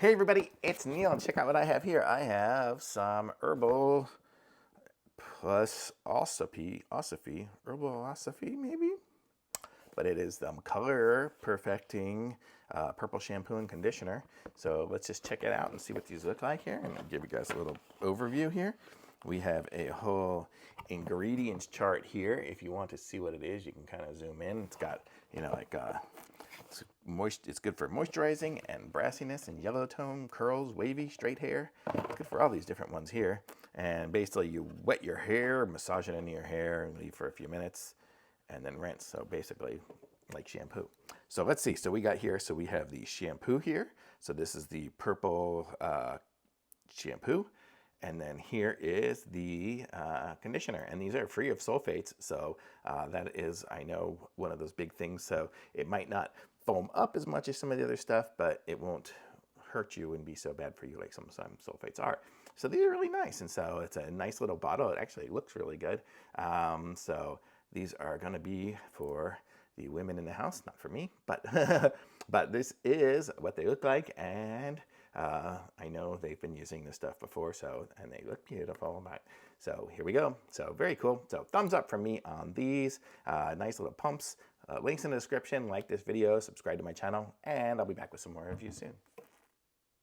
Hey everybody, it's Neil, and check out what I have here. I have some Herbalosophy maybe? But it is the color perfecting purple shampoo and conditioner. So let's just check it out and see what these look like here, and I'll give you guys a little overview here. We have a whole ingredients chart here. If you want to see what it is, you can kind of zoom in. It's got, it's good for moisturizing and brassiness and yellow tone, curls, wavy, straight hair. It's good for all these different ones here. And basically you wet your hair, massage it into your hair and leave for a few minutes and then rinse. So basically like shampoo. So let's see. So we got here, so we have the shampoo here. So this is the purple shampoo. And then here is the conditioner, and these are free of sulfates. So that is, I know, one of those big things. So it might not foam up as much as some of the other stuff, but it won't hurt you and be so bad for you like some sulfates are. So these are really nice, and so it's a nice little bottle. It actually looks really good. So these are going to be for the women in the house, not for me, but but this is what they look like, and I know they've been using this stuff before, and they look beautiful. So here we go. So very cool. So thumbs up from me on these nice little pumps. Links in the description. Like this video, subscribe to my channel, and I'll be back with some more reviews soon.